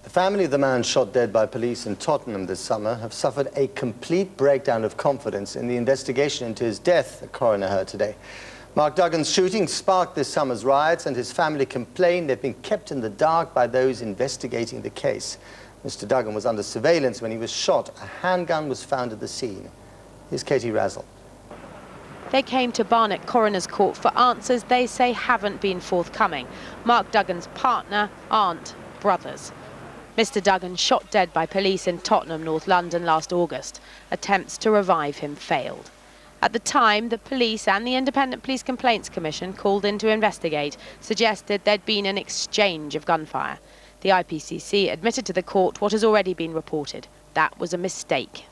The family of the man shot dead by police in Tottenham this summer have suffered a complete breakdown of confidence in the investigation into his death, the coroner heard today. Mark Duggan's shooting sparked this summer's riots, and his family complained they've been kept in the dark by those investigating the case. Mr. Duggan was under surveillance when he was shot. A handgun was found at the scene. Here's Katie Razzle. They came to Barnet Coroner's Court for answers they say haven't been forthcoming. Mark Duggan's partner, aunt, brothers. Mr. Duggan shot dead by police in Tottenham, North London last August. Attempts to revive him failed. At the time, the police and the Independent Police Complaints Commission, called in to investigate, suggested there'd been an exchange of gunfire. The IPCC admitted to the court what has already been reported. That was a mistake.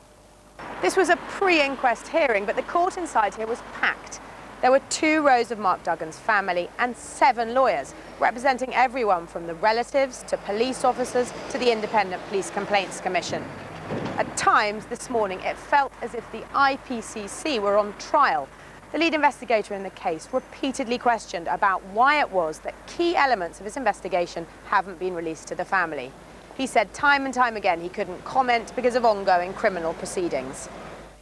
This was a pre-inquest hearing, but the court inside here was packed. There were 2 rows of Mark Duggan's family and 7 lawyers, representing everyone from the relatives to police officers to the Independent Police Complaints Commission. At times this morning, it felt as if the IPCC were on trial. The lead investigator in the case repeatedly questioned about why it was that key elements of his investigation haven't been released to the family. He said time and time again he couldn't comment because of ongoing criminal proceedings.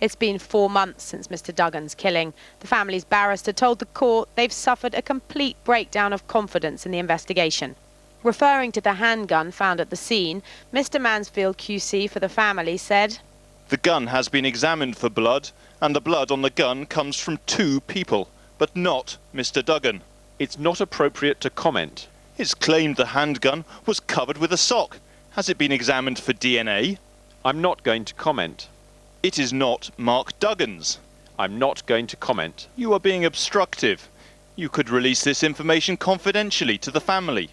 It's been 4 months since Mr. Duggan's killing. The family's barrister told the court they've suffered a complete breakdown of confidence in the investigation. Referring to the handgun found at the scene, Mr. Mansfield QC for the family said, "The gun has been examined for blood, and the blood on the gun comes from 2 people, but not Mr. Duggan. It's not appropriate to comment. It's claimed the handgun was covered with a sock. Has it been examined for DNA? I'm not going to comment. It is not Mark Duggan's. I'm not going to comment. You are being obstructive. You could release this information confidentially to the family."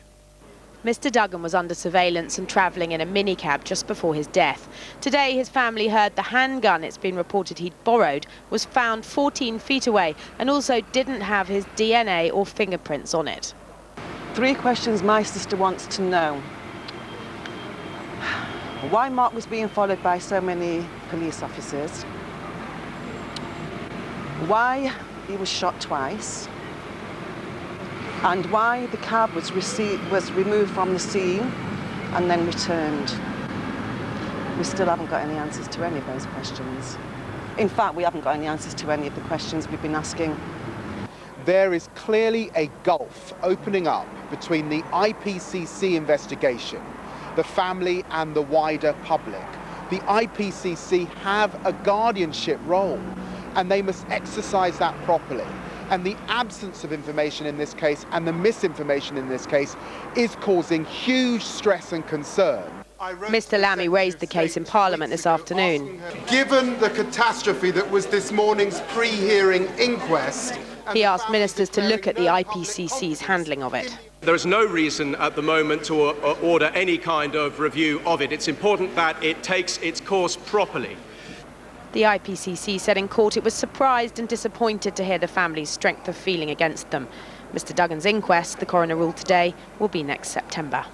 Mr. Duggan was under surveillance and travelling in a minicab just before his death. Today, his family heard the handgun it's been reported he'd borrowed was found 14 feet away and also didn't have his DNA or fingerprints on it. 3 questions my sister wants to know. Why Mark was being followed by so many police officers. Why he was shot twice. And why the cab was removed from the scene and then returned. We still haven't got any answers to any of those questions. In fact, we haven't got any answers to any of the questions we've been asking. There is clearly a gulf opening up between the IPCC investigation, the family and the wider public. The IPCC have a guardianship role, and they must exercise that properly. And the absence of information in this case and the misinformation in this case is causing huge stress and concern. Mr. Lammy raised the case in Parliament this afternoon. Given the catastrophe that was this morning's pre-hearing inquest, he asked ministers to look at the IPCC's handling of it. There is no reason at the moment to order any kind of review of it. It's important that it takes its course properly. The IPCC said in court it was surprised and disappointed to hear the family's strength of feeling against them. Mr. Duggan's inquest, the coroner ruled today, will be next September.